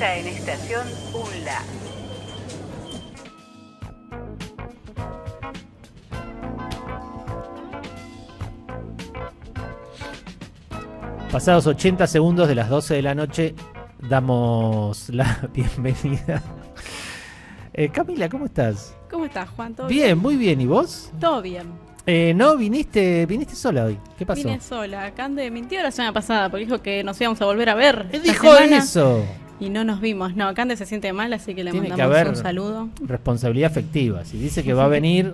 está en Estación UNLA. Pasados 80 segundos de las 12 de la noche, damos la bienvenida. Camila, ¿cómo estás? ¿Cómo estás, Juan? ¿Todo Bien, muy bien. ¿Y vos? Todo bien. No, viniste sola hoy. ¿Qué pasó? Vine sola. Cande mintió la semana pasada porque dijo que nos íbamos a volver a ver. Él esta dijo semana eso. Y no nos vimos. No, Cande se siente mal, así que le Tiene que mandamos haber un saludo. responsabilidad afectiva. Si dice que va a venir,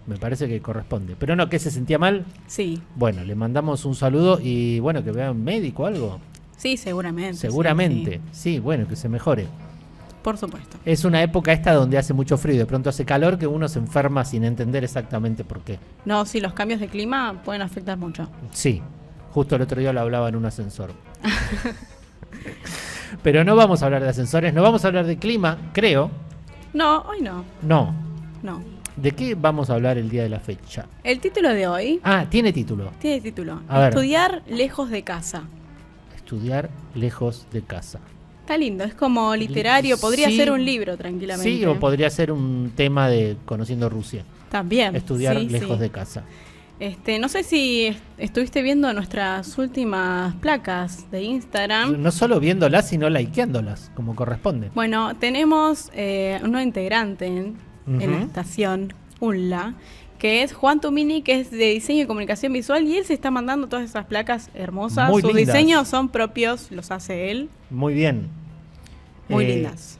me parece que corresponde. Pero no, ¿que se sentía mal? Sí. Bueno, le mandamos un saludo y bueno, que vea un médico o algo. Sí, seguramente. Seguramente. Sí. Sí, bueno, que se mejore. Por supuesto. Es una época esta donde hace mucho frío y de pronto hace calor que uno se enferma sin entender exactamente por qué. No, sí, los cambios de clima pueden afectar mucho. Sí, justo el otro día lo hablaba en un ascensor. Pero no vamos a hablar de ascensores, no vamos a hablar de clima, creo. No, hoy no. No. No. ¿De qué vamos a hablar el día de la fecha? El título de hoy Ah, tiene título. tiene título. A ver. Estudiar lejos de casa. Estudiar lejos de casa. Está lindo, es como literario. Podría Sí. ser un libro tranquilamente. Sí, o podría ser un tema de Conociendo Rusia. También. Estudiar sí, lejos sí. de casa. No sé si estuviste viendo nuestras últimas placas de Instagram. No solo viéndolas, sino likeándolas, como corresponde. Bueno, tenemos un nuevo integrante en la Ujú. estación UNLA, que es Juan Tumini, que es de diseño y comunicación visual, y él se está mandando todas esas placas hermosas. Muy Sus lindas. diseños son propios, los hace él. Muy bien. Muy lindas.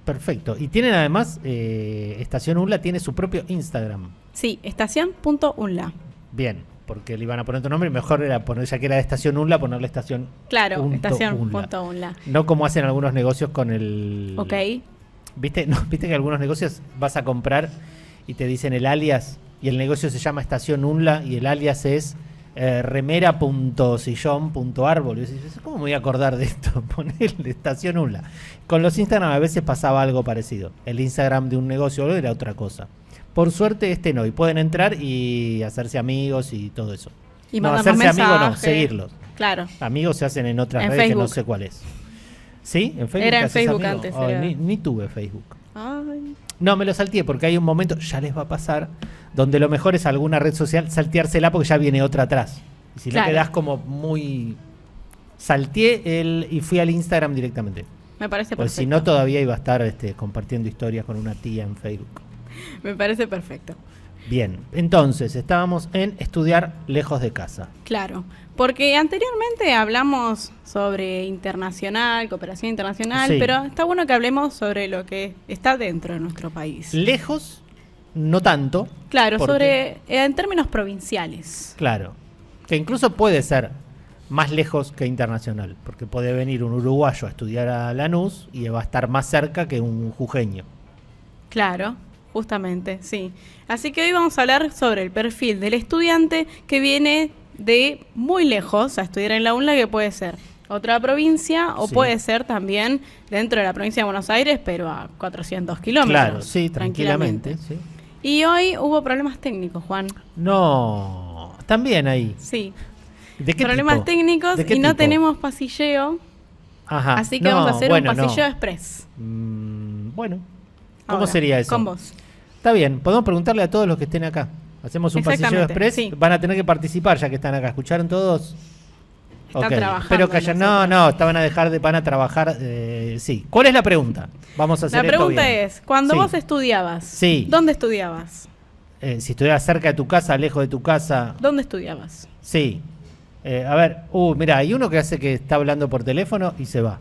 Perfecto. Y tienen además, Estación UNLA tiene su propio Instagram. Sí, estación.unla. Bien, porque le iban a poner otro nombre y mejor era poner, ya que era de Estación UNLA, ponerle Estación Claro, punto estación.unla. No como hacen algunos negocios con el... Ok. ¿Viste? No, ¿viste que algunos negocios vas a comprar y te dicen el alias y el negocio se llama Estación UNLA y el alias es remera.sillón.árbol? Y dices, ¿cómo me voy a acordar de esto? Ponerle Estación UNLA. Con los Instagram a veces pasaba algo parecido. El Instagram de un negocio era otra cosa. Por suerte no. Y pueden entrar y hacerse amigos y todo eso. Y no, mandarnos hacerse amigos no, mensajes. seguirlos. Claro. Amigos se hacen en otras En redes que no Facebook. sé cuál es. ¿Sí? ¿En Facebook? Era en te haces Facebook amigo? antes, Ay, era. ni tuve Facebook. Ay. No, me lo salteé porque hay un momento, ya les va a pasar, donde lo mejor es alguna red social salteársela porque ya viene otra atrás. Y si Claro. no quedás como muy... Salteé y fui al Instagram directamente. Me parece Porque perfecto. si no todavía iba a estar compartiendo historias con una tía en Facebook. Me parece perfecto. Bien, entonces estábamos en estudiar lejos de casa. Claro, porque anteriormente hablamos sobre internacional, cooperación internacional, Sí. pero está bueno que hablemos sobre lo que está dentro de nuestro país. Lejos, no tanto. Claro, porque- sobre en términos provinciales. Claro, que incluso puede ser más lejos que internacional, porque puede venir un uruguayo a estudiar a Lanús y va a estar más cerca que un jujeño. Claro, justamente, sí. Así que hoy vamos a hablar sobre el perfil del estudiante que viene de muy lejos a estudiar en la UNLA, que puede ser otra provincia o Sí. puede ser también dentro de la provincia de Buenos Aires, pero a 400 kilómetros. Claro, sí, tranquilamente. Sí. Y hoy hubo problemas técnicos, Juan. No, también ahí. Sí, ¿De qué problemas tipo? técnicos ¿De qué y no tipo? tenemos pasilleo, Ajá. así que no, vamos a hacer bueno, un pasilleo no. express. Bueno, ¿cómo Ahora, sería eso? Con vos. Está bien, podemos preguntarle a todos los que estén acá. Hacemos un pasilleo Exactamente, express. sí. Van a tener que participar ya que están acá. ¿Escucharon todos? Están Ok, trabajando espero que hayan... No, nosotros. van a trabajar. Sí. ¿Cuál es la pregunta? Vamos a hacer La esto pregunta bien. es, cuando Sí. vos estudiabas, Sí. ¿dónde estudiabas? Si estuvieras cerca de tu casa, lejos de tu casa. ¿Dónde estudiabas? Sí. A ver, mira, hay uno que hace que está hablando por teléfono y se va.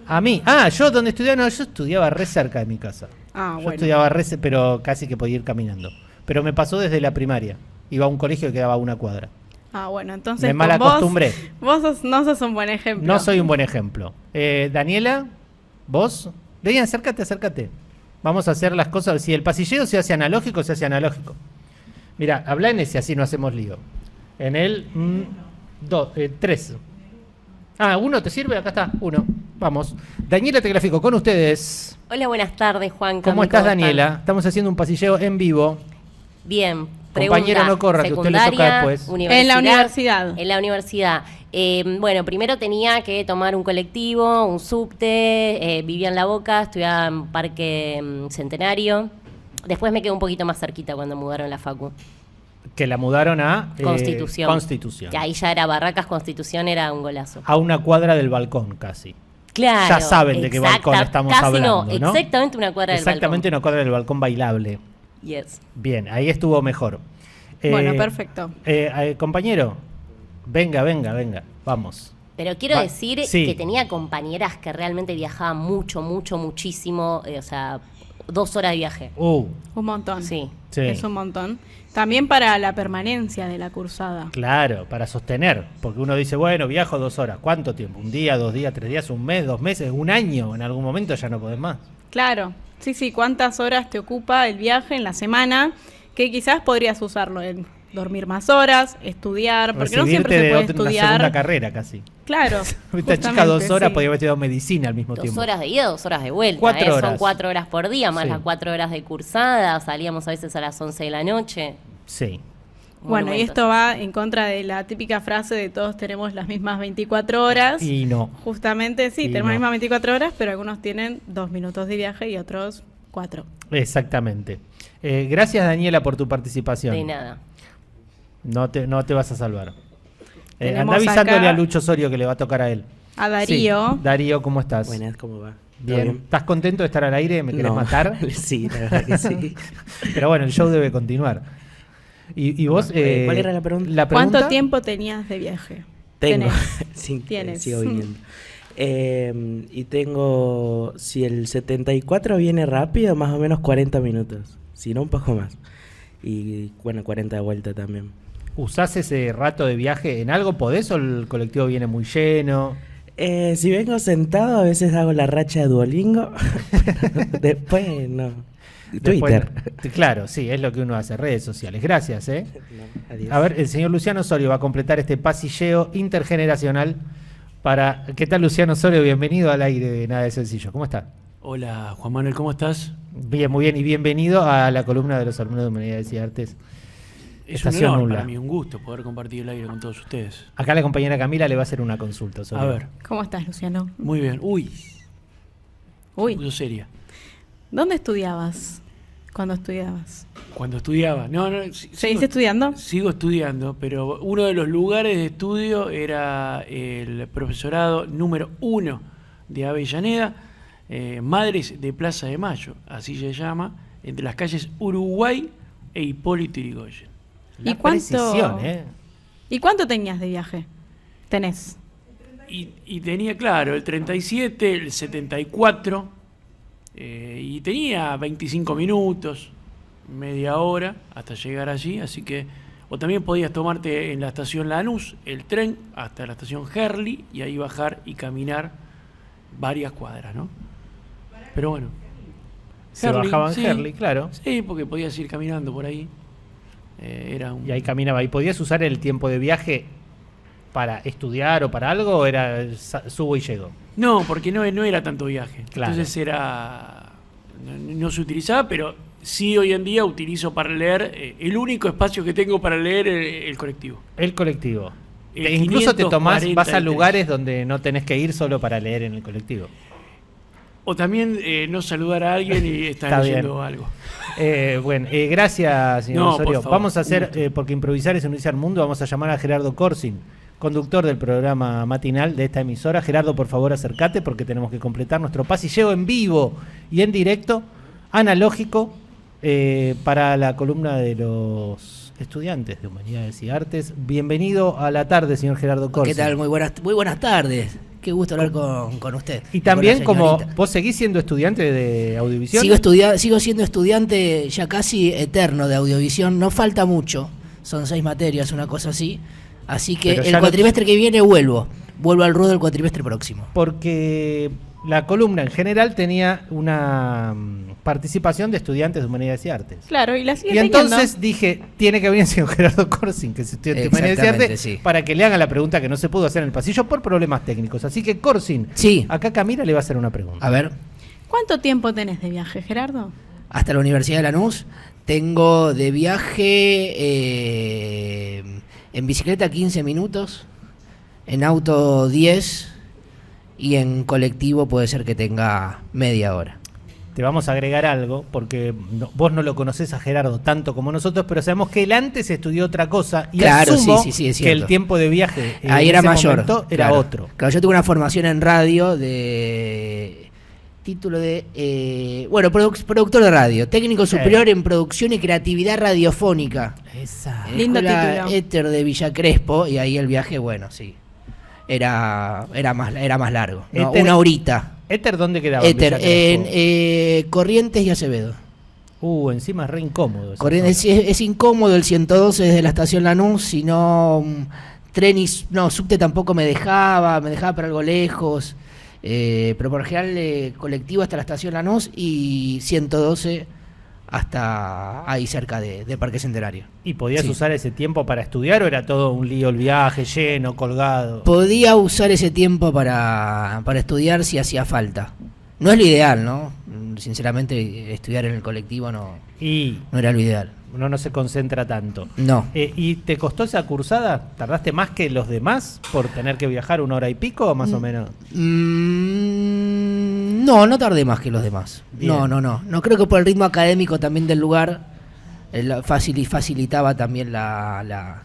A mí. Yo donde estudiaba, no, yo estudiaba re cerca de mi casa. Ah, Yo bueno. estudiaba pero casi que podía ir caminando. Pero me pasó desde la primaria. Iba a un colegio que quedaba a una cuadra. Ah, bueno, entonces Me con malacostumbré. no sos un buen ejemplo. No soy un buen ejemplo. Daniela, vos. Daniela, acércate. Vamos a hacer las cosas. Si el pasilleo se hace analógico, se hace analógico. Mira, habla en ese, así no hacemos lío. En el 3. ¿Uno te sirve? Acá está, 1. Vamos. Daniela Teclafico, con ustedes. Hola, buenas tardes, Juan. ¿Cómo estás, Daniela? Estamos haciendo un pasilleo en vivo. Bien. Compañero, no corra, que usted le toca secundaria, después. En la universidad. En la universidad. Bueno, primero tenía que tomar un colectivo, un subte, vivía en La Boca, estudiaba en Parque Centenario. Después me quedé un poquito más cerquita cuando mudaron la facu. Que la mudaron a Constitución. Constitución. Que ahí ya era Barracas, Constitución, era un golazo. A una cuadra del balcón, casi. Claro. Ya saben de qué balcón estamos casi hablando, ¿no? Exactamente una cuadra del balcón. Exactamente una cuadra del balcón bailable. Yes. Bien, ahí estuvo mejor. Bueno, perfecto. Compañero, venga, vamos. Pero quiero decir sí. que tenía compañeras que realmente viajaban muchísimo, o sea, 2 horas de viaje. Un montón. Sí. Sí. Es un montón. También para la permanencia de la cursada. Claro, para sostener, porque uno dice, bueno, viajo 2 horas. ¿Cuánto tiempo? ¿Un día, 2 días, 3 días, un mes, 2 meses, un año? En algún momento ya no podés más. Claro. Sí, ¿cuántas horas te ocupa el viaje en la semana? Que quizás podrías usarlo en dormir más horas, estudiar, porque no siempre se puede una estudiar. segunda carrera casi. Claro. Esta chica 2 horas sí. podía haber estudiado medicina al mismo 2 tiempo. horas de ida, 2 horas de vuelta. 4 horas. Son 4 horas por día, más Sí. las 4 horas de cursada. Salíamos a veces a las 11 de la noche. Sí. Bueno, y Monumentos. esto va en contra de la típica frase de todos tenemos las mismas 24 horas. Y no. Justamente sí, Y tenemos no. las mismas 24 horas, pero algunos tienen 2 minutos de viaje y otros 4. Exactamente. Gracias, Daniela, por tu participación. De nada. No te vas a salvar. Tenemos Anda avisándole acá a Lucho Osorio que le va a tocar a él. A Darío. Sí. Darío, ¿cómo estás? Buenas, ¿cómo va? ¿Todo Bien. ¿Estás contento de estar al aire? ¿Me querés No. matar? Sí, la verdad que sí. Pero bueno, el show debe continuar. ¿Y vos? ¿Cuál era la pregunta? ¿La pregunta? ¿Cuánto tiempo tenías de viaje? Tengo. Tenés. Sí, Tienes. sigo viniendo. Y tengo, si el 74 viene rápido, más o menos 40 minutos. Si no, un poco más. Y bueno, 40 de vuelta también. ¿Usás ese rato de viaje en algo? ¿Podés o el colectivo viene muy lleno? Si vengo sentado, a veces hago la racha de Duolingo. Después, no. Twitter. Claro, sí, es lo que uno hace, redes sociales. Gracias, ¿eh? No, adiós. A ver, el señor Luciano Osorio va a completar este pasilleo intergeneracional para... ¿Qué tal, Luciano Osorio? Bienvenido al aire de Nada de Sencillo. ¿Cómo está? Hola, Juan Manuel, ¿cómo estás? Bien, muy bien. Y bienvenido a la columna de los alumnos de Humanidades y Artes. Es Estación un honor Nula. para mí, un gusto poder compartir el aire con todos ustedes. Acá la compañera Camila le va a hacer una consulta. Osorio. A ver, ¿Cómo estás, Luciano? muy bien. Uy, Uy, puso seria. ¿dónde estudiabas cuando estudiabas? Cuando estudiaba, ¿Seguís estudiando? Sigo estudiando, pero uno de los lugares de estudio era el profesorado número 1 de Avellaneda, Madres de Plaza de Mayo, así se llama, entre las calles Uruguay e Hipólito Yrigoyen. La ¿Y cuánto- precisión, ¿eh? ¿Y cuánto tenías de viaje? ¿Tenés? Y tenía, claro, el 37, el 74, y tenía 25 minutos, media hora hasta llegar allí, así que, o también podías tomarte en la estación Lanús el tren hasta la estación Herli y ahí bajar y caminar varias cuadras, ¿no? Pero bueno. Se bajaba en sí. Herli, claro. Sí, porque podías ir caminando por ahí. Era un... Y ahí caminaba. ¿Y podías usar el tiempo de viaje para estudiar o para algo? ¿O era subo y llego? No, porque no era tanto viaje. Claro. Entonces no se utilizaba, pero sí hoy en día utilizo para leer, el único espacio que tengo para leer el colectivo. El colectivo. El Incluso te tomás, vas a 543. lugares donde no tenés que ir solo para leer en el colectivo. O también no saludar a alguien y estar Está leyendo bien. algo. Bueno, gracias, señor No, Osorio. por favor, Vamos a un hacer, gusto. porque improvisar es unirse al mundo, vamos a llamar a Gerardo Corsin, conductor del programa matinal de esta emisora. Gerardo, por favor, acércate porque tenemos que completar nuestro pasilleo en vivo y en directo, analógico, para la columna de los estudiantes de Humanidades y Artes. Bienvenido a la tarde, señor Gerardo Corsin. ¿Qué tal? Muy buenas tardes. Qué gusto hablar con usted. Y también, con la como señorita. vos seguís siendo estudiante de audiovisión. Sigo siendo estudiante ya casi eterno de audiovisión. No falta mucho. Son 6 materias, una cosa así. Así que Pero ya el no- cuatrimestre que viene vuelvo al ruedo el cuatrimestre próximo. Porque la columna en general tenía una participación de estudiantes de Humanidades y Artes. Claro, y la sigue Y entonces teniendo. dije, tiene que venir el señor Gerardo Corsin, que es estudiante de Humanidades y Exactamente, Artes, sí. para que le haga la pregunta que no se pudo hacer en el pasillo por problemas técnicos. Así que Corsin, Sí. acá Camila le va a hacer una pregunta. A ver, ¿Cuánto tiempo tenés de viaje, Gerardo? hasta la Universidad de Lanús Tengo de viaje en bicicleta 15 minutos, en auto 10 y en colectivo puede ser que tenga media hora. Te vamos a agregar algo, porque vos no lo conocés a Gerardo tanto como nosotros, pero sabemos que él antes estudió otra cosa y Claro, asumo sí, es que cierto. el tiempo de viaje Ahí en era ese mayor. momento era claro. otro. Claro, yo tuve una formación en radio de título de productor de radio, técnico superior en producción y creatividad radiofónica. Esa. En Lindo Escuela título. Éter de Villa Crespo, y ahí el viaje, bueno, sí. Era más largo, ¿no? Éter- Una horita. ¿Éter dónde quedaba? Éter, Villa Crespo? en Corrientes y Acevedo. Encima es re incómodo. esa Corrientes zona. es incómodo, el 112 desde la estación Lanús, si no, subte tampoco me dejaba para algo lejos, pero por lo general colectivo hasta la estación Lanús y 112 hasta ahí cerca de Parque Centenario. ¿Y podías Sí. usar ese tiempo para estudiar o era todo un lío el viaje, lleno, colgado? Podía usar ese tiempo para estudiar si hacía falta. No es lo ideal, ¿no? Sinceramente, estudiar en el colectivo no era lo ideal. Uno no se concentra tanto. No. ¿Y te costó esa cursada? ¿Tardaste más que los demás por tener que viajar 1 hora y pico o más o menos? No tardé más que los demás. Bien. No creo que por el ritmo académico también del lugar facilitaba también la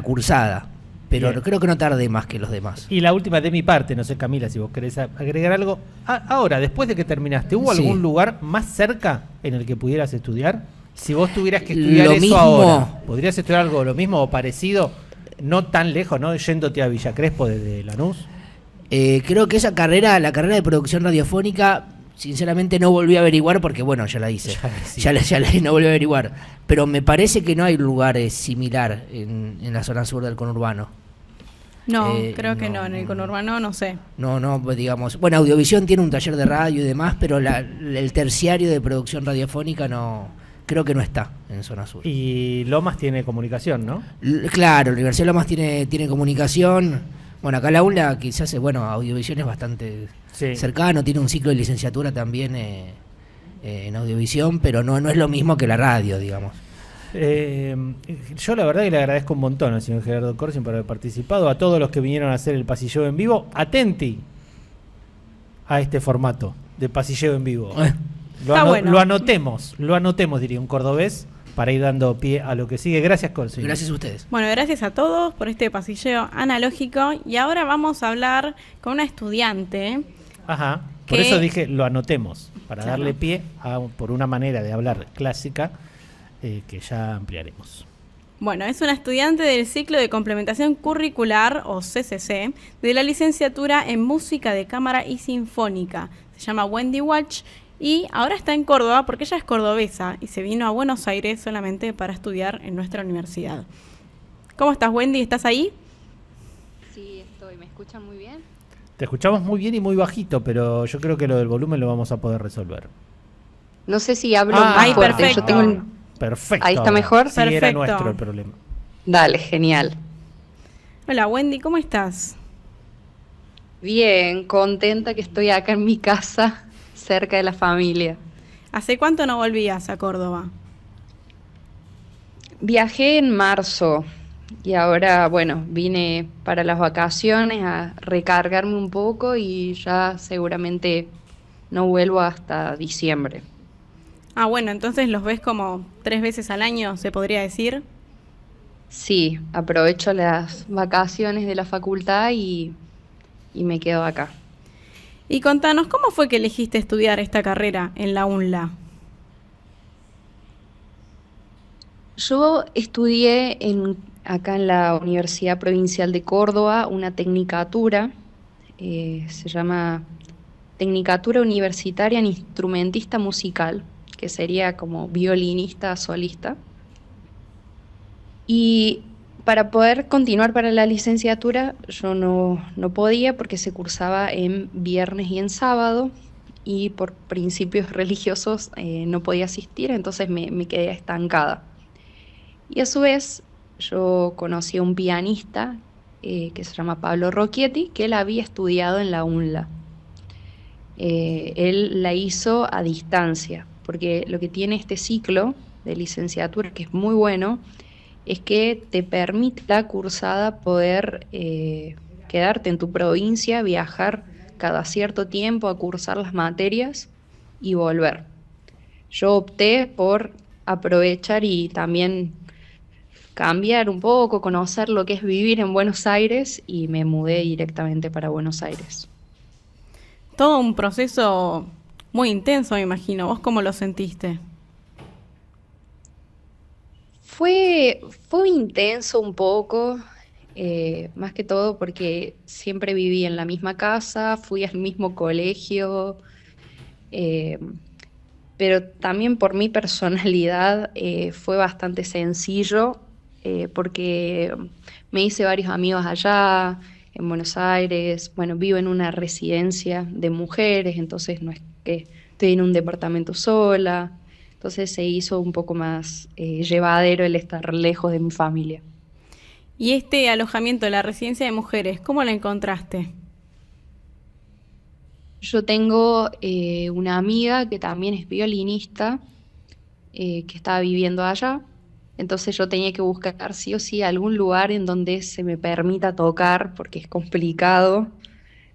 cursada. Pero Bien. creo que no tardé más que los demás. Y la última de mi parte, no sé Camila, si vos querés agregar algo. Ahora, después de que terminaste, ¿hubo Sí. algún lugar más cerca en el que pudieras estudiar? Si vos tuvieras que estudiar Lo eso mismo. ahora, ¿podrías estudiar algo lo mismo o parecido? No tan lejos, ¿no? Yéndote a Villa Crespo desde Lanús. Creo que la carrera de producción radiofónica, sinceramente no volví a averiguar porque, bueno, ya la hice. No volví a averiguar. Pero me parece que no hay lugares similar en la zona sur del conurbano. No, creo que no, en el conurbano no sé. No, pues digamos. Bueno, Audiovisión tiene un taller de radio y demás, pero el terciario de producción radiofónica no. Creo que no está en zona sur. Y Lomas tiene comunicación, ¿no? Claro, la Universidad de Lomas tiene comunicación. Bueno, acá la UNLA quizás, Audiovisión es bastante Sí. cercano, tiene un ciclo de licenciatura también en Audiovisión, pero no es lo mismo que la radio, digamos. Yo la verdad que le agradezco un montón al señor Gerardo Corsin por haber participado, a todos los que vinieron a hacer el pasilleo en vivo. Atenti a este formato de pasilleo en vivo. Está bueno. Lo anotemos, diría un cordobés, para ir dando pie a lo que sigue. Gracias, Corsin. Gracias a ustedes. Bueno, gracias a todos por este pasilleo analógico y ahora vamos a hablar con una estudiante. Ajá, por que- eso dije lo anotemos, para Claro. darle pie por una manera de hablar clásica que ya ampliaremos. Bueno, es una estudiante del ciclo de complementación curricular, o CCC, de la licenciatura en música de cámara y sinfónica. Se llama Wendy Watch y ahora está en Córdoba porque ella es cordobesa y se vino a Buenos Aires solamente para estudiar en nuestra universidad. ¿Cómo estás, Wendy? ¿Estás ahí? Sí, estoy. ¿Me escuchan muy bien? Te escuchamos muy bien y muy bajito, pero yo creo que lo del volumen lo vamos a poder resolver. No sé si hablo Ah, más ahí, fuerte. perfecto. Yo tengo un... Perfecto. ¿Ahí está ahora. mejor? Sí, era Perfecto. nuestro el problema. Dale, genial. Hola, Wendy, ¿cómo estás? Bien, contenta que estoy acá en mi casa, cerca de la familia. ¿Hace cuánto no volvías a Córdoba? Viajé en marzo y ahora, bueno, vine para las vacaciones a recargarme un poco y ya seguramente no vuelvo hasta diciembre. Ah, bueno, entonces los ves como 3 veces al año, se podría decir. Sí, aprovecho las vacaciones de la facultad y me quedo acá. Y contanos, ¿cómo fue que elegiste estudiar esta carrera en la UNLA? Yo estudié acá en la Universidad Provincial de Córdoba una tecnicatura, se llama Tecnicatura Universitaria en Instrumentista Musical, que sería como violinista solista. Y para poder continuar para la licenciatura yo no podía porque se cursaba en viernes y en sábado y por principios religiosos no podía asistir, entonces me quedé estancada. Y a su vez yo conocí a un pianista que se llama Pablo Rocchietti, que él había estudiado en la UNLA. Él la hizo a distancia, porque lo que tiene este ciclo de licenciatura, que es muy bueno, es que te permite la cursada poder quedarte en tu provincia, viajar cada cierto tiempo a cursar las materias y volver. Yo opté por aprovechar y también cambiar un poco, conocer lo que es vivir en Buenos Aires y me mudé directamente para Buenos Aires. Todo un proceso muy intenso, me imagino. ¿Vos cómo lo sentiste? Fue intenso un poco, más que todo porque siempre viví en la misma casa, fui al mismo colegio, eh, pero también por mi personalidad fue bastante sencillo, porque me hice varios amigos allá en Buenos Aires. Bueno, vivo en una residencia de mujeres, entonces no es que estoy en un departamento sola. Entonces se hizo un poco más llevadero el estar lejos de mi familia. Y este alojamiento de la residencia de mujeres, ¿cómo lo encontraste? Yo tengo una amiga que también es violinista, que estaba viviendo allá. Entonces yo tenía que buscar sí o sí algún lugar en donde se me permita tocar, porque es complicado,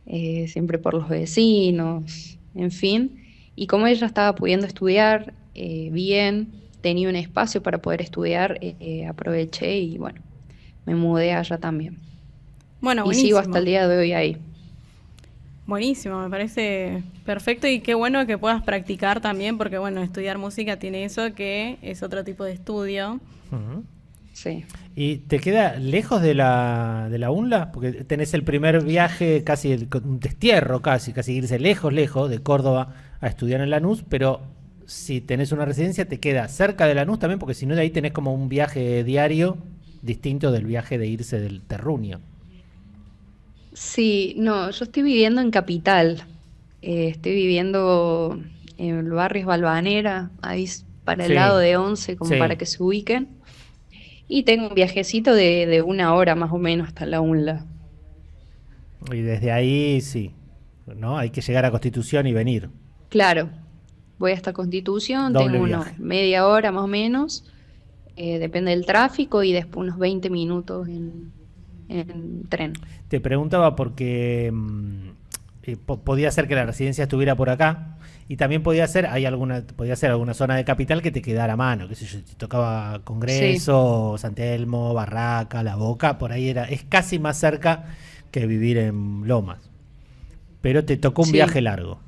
siempre por los vecinos, en fin. Y como ella estaba pudiendo estudiar bien, tenía un espacio para poder estudiar, aproveché y bueno, me mudé allá también. Bueno, Y buenísimo. sigo hasta el día de hoy ahí. Buenísimo, me parece perfecto y qué bueno que puedas practicar también, porque bueno, estudiar música tiene eso, que es otro tipo de estudio. Ujú. Sí. ¿Y te queda lejos de la UNLA? Porque tenés el primer viaje, casi un destierro, casi irse lejos de Córdoba a estudiar en Lanús, pero si tenés una residencia te queda cerca de Lanús también, porque si no de ahí tenés como un viaje diario distinto del viaje de irse del terruño. Sí, no, yo estoy viviendo en Capital. Estoy viviendo en el barrio Balvanera, ahí para el Sí, lado de Once, como sí. para que se ubiquen. Y tengo un viajecito de 1 hora más o menos hasta la UNLA. Y desde ahí sí, ¿no? Hay que llegar a Constitución y venir. Claro, voy hasta Constitución, Doble tengo viaje. media hora más o menos, depende del tráfico, y después unos 20 minutos en tren. Te preguntaba porque podía ser que la residencia estuviera por acá y también podía ser alguna zona de Capital que te quedara a mano, qué sé yo, si tocaba Congreso, San Telmo, Barraca, La Boca, por ahí es casi más cerca que vivir en Lomas. Pero te tocó un Sí. viaje largo.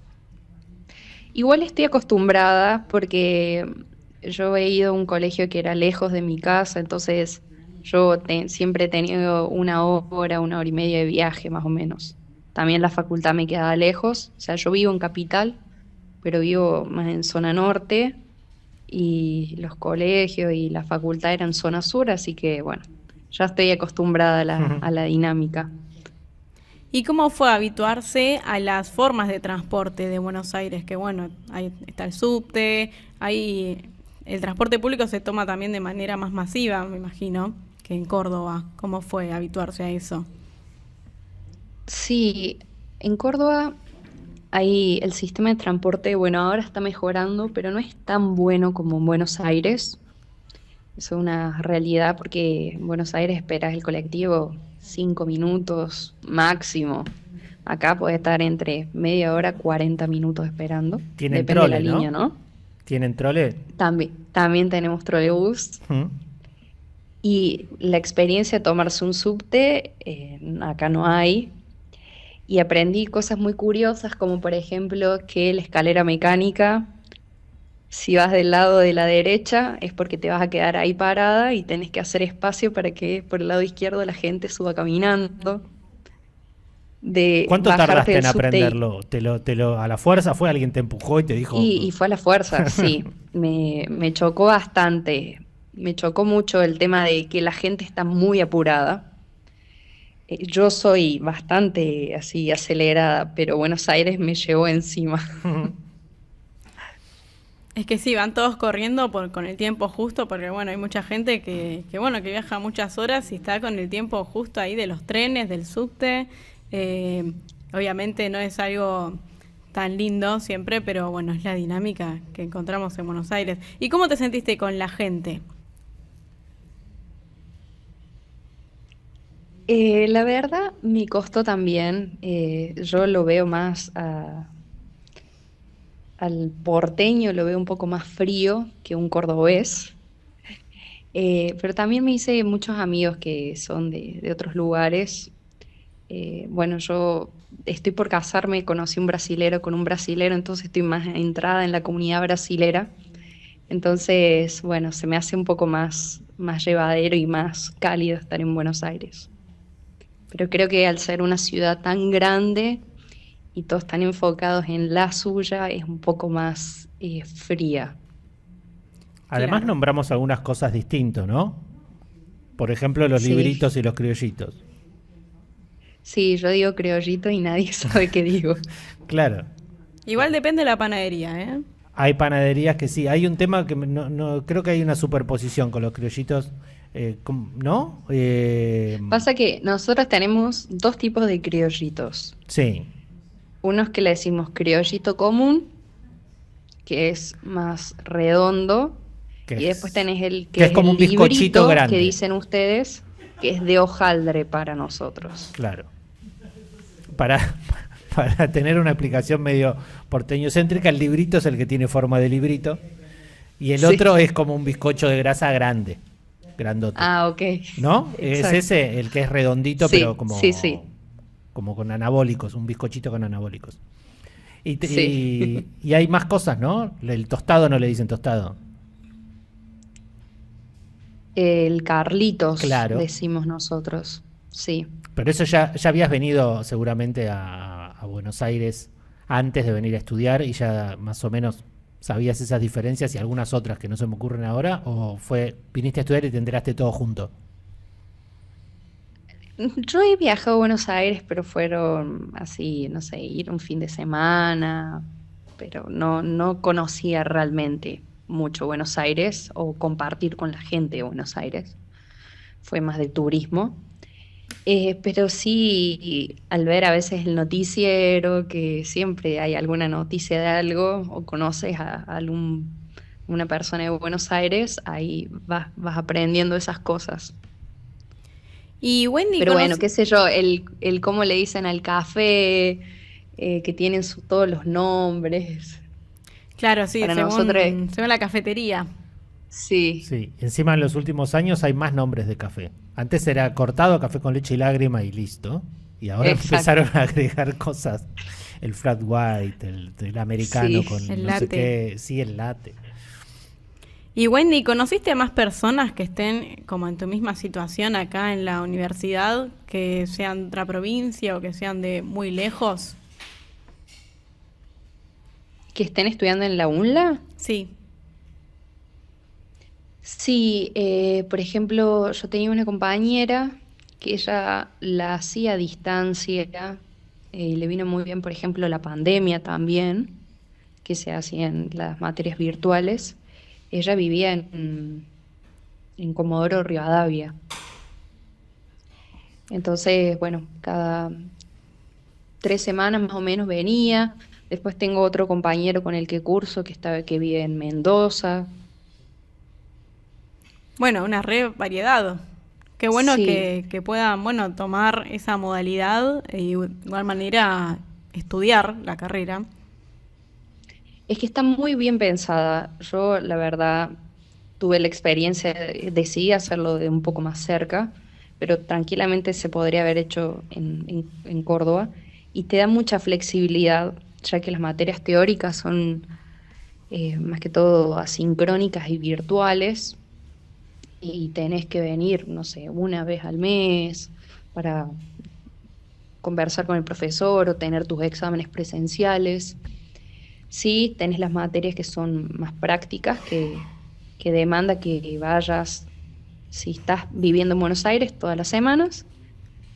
Igual estoy acostumbrada porque yo he ido a un colegio que era lejos de mi casa, entonces yo siempre he tenido 1 hora, 1 hora y media de viaje más o menos. También la facultad me quedaba lejos, o sea, yo vivo en Capital, pero vivo más en zona norte y los colegios y la facultad eran zona sur, así que bueno, ya estoy acostumbrada a la dinámica. ¿Y cómo fue habituarse a las formas de transporte de Buenos Aires? Que bueno, ahí está el subte, ahí el transporte público se toma también de manera más masiva, me imagino, que en Córdoba. ¿Cómo fue habituarse a eso? Sí, en Córdoba ahí el sistema de transporte, bueno, ahora está mejorando, pero no es tan bueno como en Buenos Aires. Eso es una realidad porque en Buenos Aires esperas el colectivo 5 minutos máximo. Acá puede estar entre media hora, 40 minutos esperando. Tienen Depende de la trole, ¿no? línea, ¿no? ¿Tienen trole? También tenemos trolebús. Ujú. Y la experiencia de tomarse un subte, acá no hay. Y aprendí cosas muy curiosas, como por ejemplo que la escalera mecánica, si vas del lado de la derecha, es porque te vas a quedar ahí parada y tenés que hacer espacio para que por el lado izquierdo la gente suba caminando. De ¿Cuánto bajarte tardaste del en subte aprenderlo? ¿A la fuerza fue? ¿Alguien te empujó y te dijo? y fue a la fuerza, sí. Me chocó bastante. Me chocó mucho el tema de que la gente está muy apurada. Yo soy bastante así acelerada, pero Buenos Aires me llevó encima. Es que sí, van todos corriendo con el tiempo justo, porque bueno, hay mucha gente que viaja muchas horas y está con el tiempo justo ahí de los trenes, del subte. Obviamente no es algo tan lindo siempre, pero bueno, es la dinámica que encontramos en Buenos Aires. ¿Y cómo te sentiste con la gente? La verdad, me costó también. Yo lo veo más al porteño, lo veo un poco más frío que un cordobés. Pero también me hice muchos amigos que son de otros lugares. Bueno, yo estoy por casarme, conocí un brasilero con un brasilero, entonces estoy más entrada en la comunidad brasilera. Entonces, bueno, se me hace un poco más llevadero y más cálido estar en Buenos Aires. Pero creo que al ser una ciudad tan grande y todos tan enfocados en la suya, es un poco más fría. Además Claro. nombramos algunas cosas distintas, ¿no? Por ejemplo, los Sí. libritos y los criollitos. Sí, yo digo criollito y nadie sabe qué digo. Claro. Igual depende de la panadería, ¿eh? Hay panaderías que sí. Hay un tema que creo que hay una superposición con los criollitos, ¿no? Pasa que nosotros tenemos dos tipos de criollitos. Sí. Unos que le decimos criollito común, que es más redondo, Que y después tenés el que es como el un bizcochito librito, grande. que dicen ustedes, que es de hojaldre para nosotros. Claro. Para tener una explicación medio porteño-céntrica, el librito es el que tiene forma de librito y el Sí. otro es como un bizcocho de grasa grande, grandote. Ah, ok. ¿No? Exacto. Es ese, el que es redondito, Sí, pero como, sí. como con anabólicos, un bizcochito con anabólicos. Sí. Y hay más cosas, ¿no? El tostado no le dicen tostado. El Carlitos, Claro. decimos nosotros. Sí. Pero eso ya habías venido seguramente a Buenos Aires antes de venir a estudiar y ya más o menos sabías esas diferencias y algunas otras que no se me ocurren ahora, o viniste a estudiar y te enteraste todo junto. Yo he viajado a Buenos Aires, pero fueron así, no sé, ir un fin de semana, pero no conocía realmente mucho Buenos Aires o compartir con la gente de Buenos Aires. Fue más de turismo. Pero sí, al ver a veces el noticiero, que siempre hay alguna noticia de algo, o conoces una persona de Buenos Aires, ahí vas aprendiendo esas cosas. Y Wendy, Pero bueno, qué sé yo, el cómo le dicen al café, que tienen todos los nombres. claro, sí, para según nosotros- la cafetería. Sí, Sí, encima en los últimos años hay más nombres de café. Antes era cortado, café con leche y lágrima y listo. Y ahora Exacto. empezaron a agregar cosas. El flat white, el americano Sí. con El no sé latte. qué. Sí, el latte. Y Wendy, ¿conociste a más personas que estén como en tu misma situación acá en la universidad, que sean de otra provincia o que sean de muy lejos? que estén estudiando en la UNLA. Sí. Sí, por ejemplo, yo tenía una compañera que ella la hacía a distancia, y le vino muy bien, por ejemplo, la pandemia también, que se hacían las materias virtuales. Ella vivía en Comodoro Rivadavia. Entonces, bueno, cada 3 semanas más o menos venía. Después tengo otro compañero con el que curso que vive en Mendoza. Bueno, una re variedad. Qué bueno Sí. que puedan, bueno, tomar esa modalidad y de igual manera estudiar la carrera. Es que está muy bien pensada. Yo, la verdad, tuve la experiencia, decidí hacerlo de un poco más cerca, pero tranquilamente se podría haber hecho en Córdoba y te da mucha flexibilidad, ya que las materias teóricas son más que todo asincrónicas y virtuales y tenés que venir, no sé, una vez al mes para conversar con el profesor o tener tus exámenes presenciales. Sí, tenés las materias que son más prácticas, que demanda que vayas, si estás viviendo en Buenos Aires, todas las semanas,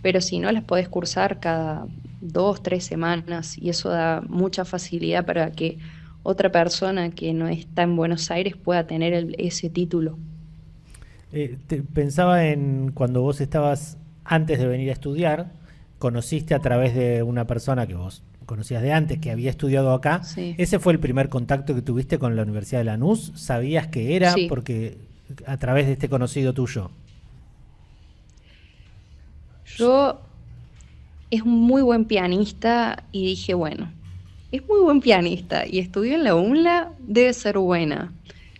pero si no, las podés cursar cada 2, 3 semanas y eso da mucha facilidad para que otra persona que no está en Buenos Aires pueda tener ese título. Pensaba en cuando vos estabas antes de venir a estudiar, conociste a través de una persona que vos conocías de antes, que había estudiado acá. Sí. ¿Ese fue el primer contacto que tuviste con la Universidad de Lanús? ¿Sabías que era? Sí. Porque a través de este conocido tuyo. Yo es un muy buen pianista y dije, bueno, es muy buen pianista y estudió en la UNLA, debe ser buena.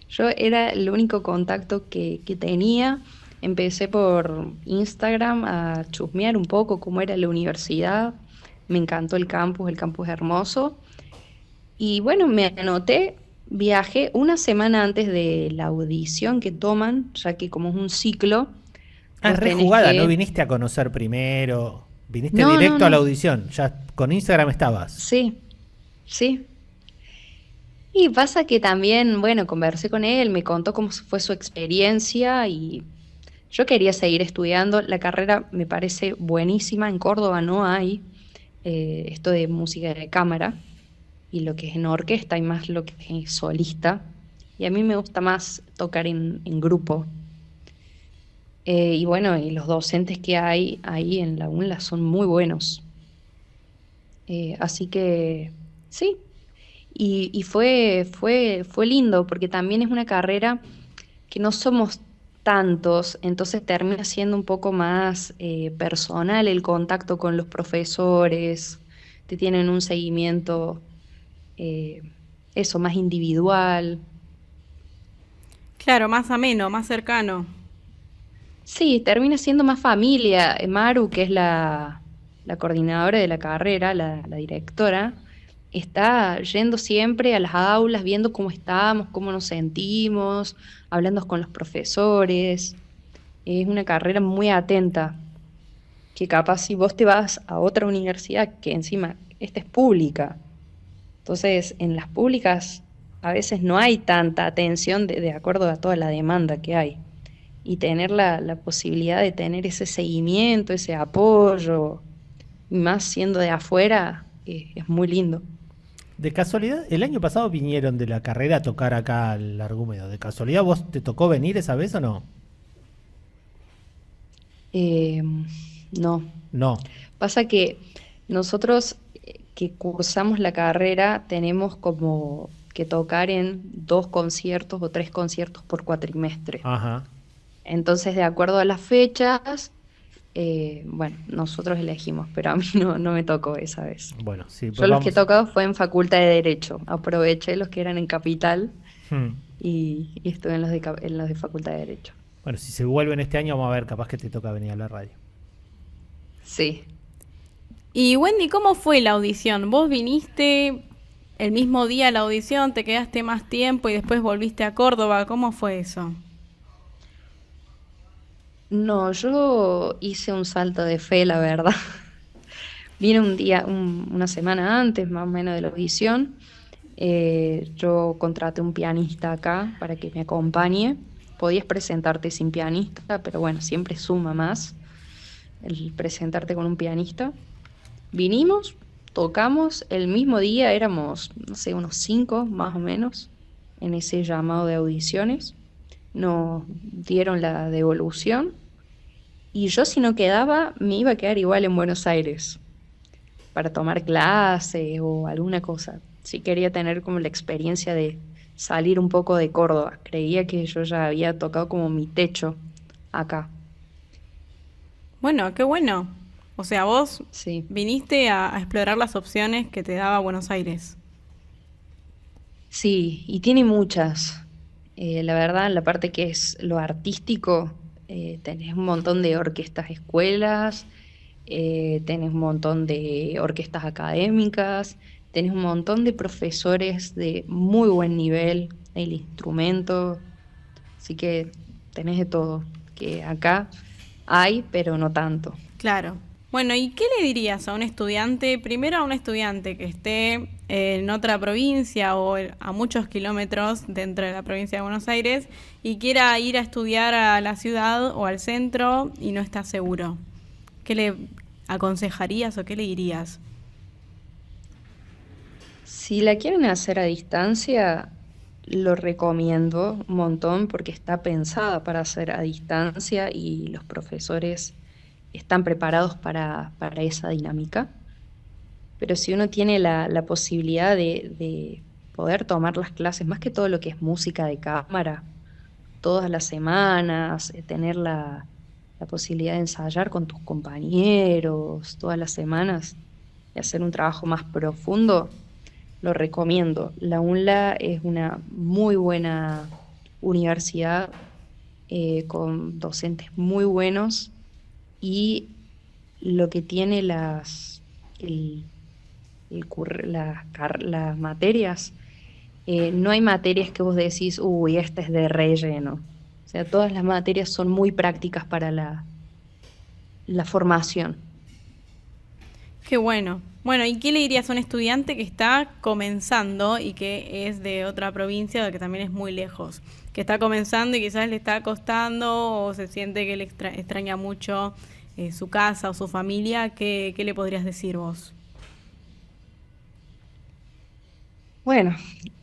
Yo era el único contacto que tenía. Empecé por Instagram a chusmear un poco cómo era la universidad. Me encantó el campus es hermoso. Y bueno, me anoté, viajé una semana antes de la audición que toman, ya que como es un ciclo, Ah, vos re tenés jugada, que- no viniste a conocer primero, viniste No, directo no, a la no. audición, ya con Instagram estabas. Sí, sí. Y pasa que también, bueno, conversé con él, me contó cómo fue su experiencia y yo quería seguir estudiando. La carrera me parece buenísima. En Córdoba no hay esto de música de cámara y lo que es en orquesta y más lo que es solista. Y a mí me gusta más tocar en grupo. Y bueno, y los docentes que hay ahí en la UNLA son muy buenos. Así que sí, y fue lindo porque también es una carrera que no somos tantos, entonces termina siendo un poco más personal el contacto con los profesores, te tienen un seguimiento, eh, eso, más individual. Claro, más ameno, más cercano. Sí, termina siendo más familia. Maru, que es la coordinadora de la carrera, la directora, está yendo siempre a las aulas, viendo cómo estamos, cómo nos sentimos, hablando con los profesores. Es una carrera muy atenta, que capaz si vos te vas a otra universidad, que encima esta es pública, entonces en las públicas a veces no hay tanta atención de acuerdo a toda la demanda que hay. Y tener la posibilidad de tener ese seguimiento, ese apoyo, y más siendo de afuera, es muy lindo. De casualidad, el año pasado vinieron de la carrera a tocar acá al Argumedo. ¿De casualidad vos te tocó venir esa vez o no? Eh, no, No. pasa que nosotros que cursamos la carrera tenemos como que tocar en 2 conciertos o 3 conciertos por cuatrimestre. Ajá. Entonces, de acuerdo a las fechas, bueno, nosotros elegimos, pero a mí no me tocó esa vez. Bueno, sí, Yo pues los que he vamos. tocado fue en Facultad de Derecho. Aproveché los que eran en Capital Hmm. y estuve en en los de Facultad de Derecho. Bueno, si se vuelven este año, vamos a ver, capaz que te toca venir a la radio. Sí. Y Wendy, ¿cómo fue la audición? ¿Vos viniste el mismo día a la audición, te quedaste más tiempo y después volviste a Córdoba? ¿Cómo fue eso? No, yo hice un salto de fe, la verdad. Vine un día, una semana antes más o menos de la audición. Yo contraté un pianista acá para que me acompañe. Podías presentarte sin pianista, pero bueno, siempre suma más el presentarte con un pianista. Vinimos, tocamos, el mismo día éramos, no sé, unos 5 más o menos en ese llamado de audiciones. Nos dieron la devolución y yo si no quedaba me iba a quedar igual en Buenos Aires para tomar clases o alguna cosa. Sí quería tener como la experiencia de salir un poco de Córdoba. Creía que yo ya había tocado como mi techo acá. Bueno, qué bueno. O sea, vos Sí. viniste a explorar las opciones que te daba Buenos Aires. Sí, y tiene muchas. La verdad, en la parte que es lo artístico, tenés un montón de orquestas escuelas, tenés un montón de orquestas académicas, tenés un montón de profesores de muy buen nivel, el instrumento, así que tenés de todo, que acá hay, pero no tanto. Claro. Bueno, ¿y qué le dirías a un estudiante, primero a un estudiante que esté en otra provincia o a muchos kilómetros dentro de la provincia de Buenos Aires y quiera ir a estudiar a la ciudad o al centro y no está seguro? ¿Qué le aconsejarías o qué le dirías? Si la quieren hacer a distancia, lo recomiendo un montón porque está pensada para hacer a distancia y los profesores están preparados para esa dinámica. pero si uno tiene la posibilidad de poder tomar las clases, más que todo lo que es música de cámara, todas las semanas, tener la posibilidad de ensayar con tus compañeros todas las semanas y hacer un trabajo más profundo, lo recomiendo. La UNLA es una muy buena universidad con docentes muy buenos y lo que tiene las materias, no hay materias que vos decís, uy, esta es de relleno. O sea, todas las materias son muy prácticas para la formación. Qué bueno. Bueno, ¿y qué le dirías a un estudiante que está comenzando y que es de otra provincia o que también es muy lejos? Que está comenzando y quizás le está costando o se siente que le extraña mucho su casa o su familia. ¿Qué le podrías decir vos? Bueno,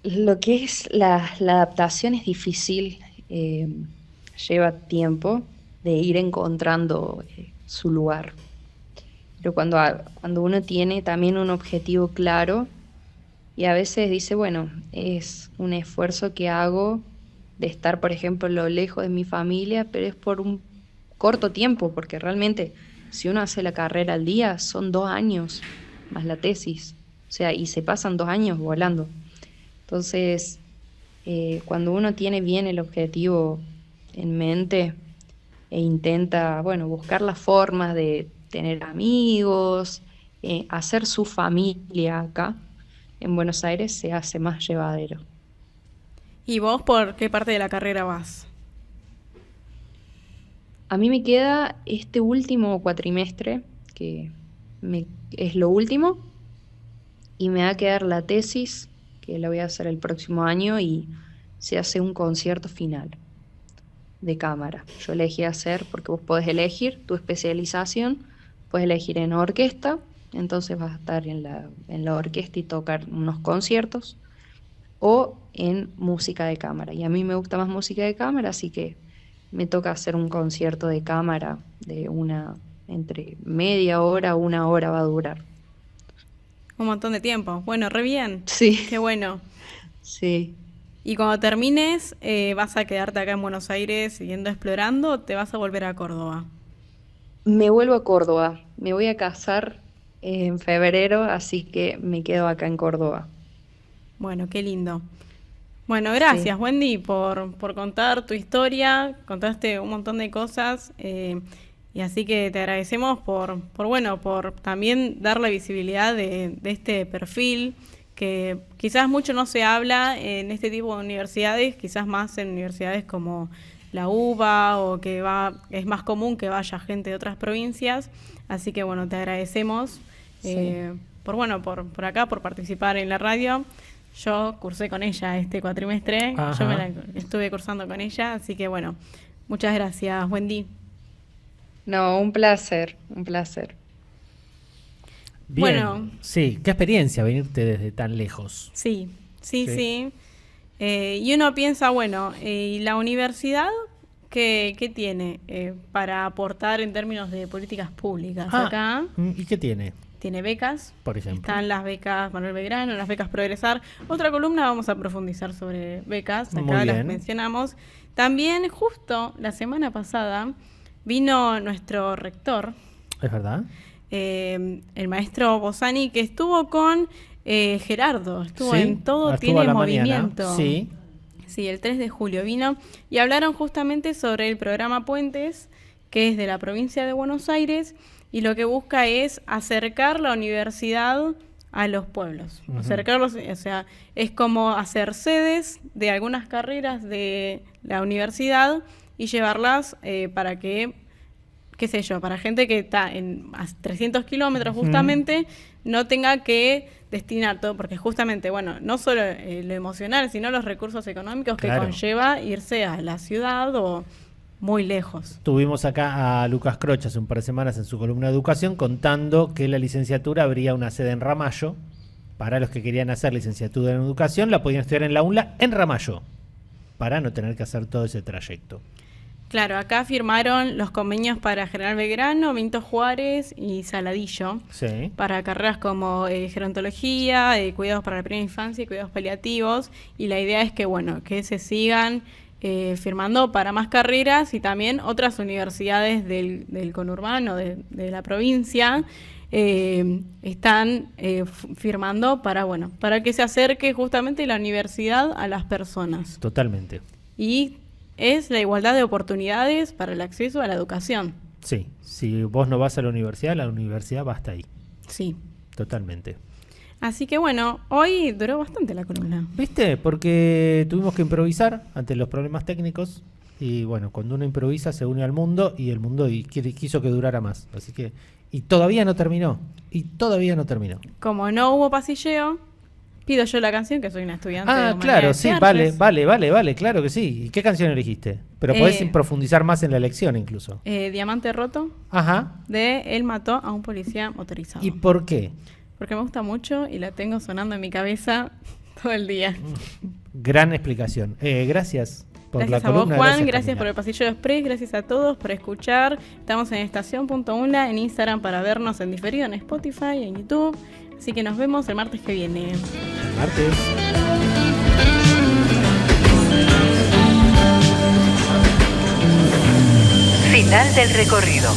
lo que es la adaptación es difícil, lleva tiempo de ir encontrando su lugar. Pero cuando uno tiene también un objetivo claro y a veces dice, bueno, es un esfuerzo que hago de estar, por ejemplo, lo lejos de mi familia, pero es por un corto tiempo, porque realmente si uno hace la carrera al día son 2 años más la tesis, o sea, y se pasan 2 años volando. Entonces, cuando uno tiene bien el objetivo en mente e intenta, bueno, buscar las formas de tener amigos, hacer su familia acá en Buenos Aires, se hace más llevadero. ¿Y vos por qué parte de la carrera vas? A mí me queda este último cuatrimestre, que es lo último, y me va a quedar la tesis, que la voy a hacer el próximo año, y se hace un concierto final de cámara. Yo elegí hacer, porque vos podés elegir tu especialización, puedes elegir en orquesta, entonces vas a estar en la orquesta y tocar unos conciertos, o en música de cámara. Y a mí me gusta más música de cámara, así que me toca hacer un concierto de cámara de entre media hora a 1 hora va a durar. Un montón de tiempo. Bueno, re bien. Sí. Qué bueno. Sí. Y cuando termines, ¿vas a quedarte acá en Buenos Aires siguiendo explorando o te vas a volver a Córdoba? Me vuelvo a Córdoba. Me voy a casar en febrero, así que me quedo acá en Córdoba. Bueno, qué lindo. Bueno, gracias, Sí. Wendy, por contar tu historia. Contaste un montón de cosas y así que te agradecemos por también darle visibilidad de este perfil que quizás mucho no se habla en este tipo de universidades, quizás más en universidades como la UBA o es más común que vaya gente de otras provincias. Así que bueno, te agradecemos por acá, por participar en la radio. Yo cursé con ella este cuatrimestre. Ajá. Yo estuve cursando con ella, así que bueno, muchas gracias, Wendy. No, un placer, un placer. Bien. Bueno. Sí, qué experiencia venirte desde tan lejos. Sí. Sí. Y uno piensa, bueno, ¿y la universidad qué tiene para aportar en términos de políticas públicas? Acá ¿Y qué tiene, tiene becas. por ejemplo? Están las becas Manuel Belgrano, las becas Progresar. Otra columna vamos a profundizar sobre becas, Muy acá las bien. mencionamos. También justo la semana pasada vino nuestro rector, ¿Es verdad? el maestro Bosani, que estuvo con Gerardo, estuvo Sí, en Todo estuvo Tiene a la mañana. Movimiento. Sí. Sí, el 3 de julio vino y hablaron justamente sobre el programa Puentes, que es de la provincia de Buenos Aires, y lo que busca es acercar la universidad a los pueblos. Ujú. Acercarlos, o sea, es como hacer sedes de algunas carreras de la universidad y llevarlas para que, qué sé yo, para gente que está a 300 kilómetros justamente, no tenga que destinar todo, porque justamente, bueno, no solo lo emocional, sino los recursos económicos que Claro. conlleva irse a la ciudad o muy lejos. Tuvimos acá a Lucas Croch hace un par de semanas en su columna de educación contando que la licenciatura habría una sede en Ramallo. Para los que querían hacer licenciatura en educación, la podían estudiar en la UNLA en Ramallo, para no tener que hacer todo ese trayecto. Claro, acá firmaron los convenios para General Belgrano, Benito Juárez y Saladillo, Sí. para carreras como gerontología, cuidados para la primera infancia y cuidados paliativos. Y la idea es que, bueno, que se sigan firmando para más carreras y también otras universidades del conurbano, de la provincia, están firmando para, bueno, para que se acerque justamente la universidad a las personas. Totalmente. Y es la igualdad de oportunidades para el acceso a la educación. Sí. Si vos no vas a la universidad va hasta ahí. Sí. Totalmente. Así que bueno, hoy duró bastante la columna. ¿Viste? Porque tuvimos que improvisar ante los problemas técnicos. Y bueno, cuando uno improvisa se une al mundo y el mundo quiso que durara más. Así que... Y todavía no terminó. Como no hubo pasilleo, pido yo la canción, que soy una estudiante de Ah, Humanidades claro, y sí, Artes. vale, claro que sí. ¿Y qué canción elegiste? Pero podés profundizar más en la elección incluso. Diamante Roto, Ajá. de Él mató a un policía motorizado. ¿Y por qué? Porque me gusta mucho y la tengo sonando en mi cabeza todo el día. Gran explicación. Gracias por Gracias la a vos, columna. Juan. Gracias Camila. por el Pasillo Express. Gracias a todos por escuchar. Estamos en estación.unla, en Instagram para vernos en diferido, en Spotify, en YouTube. Así que nos vemos el martes que viene. Martes. Final del recorrido.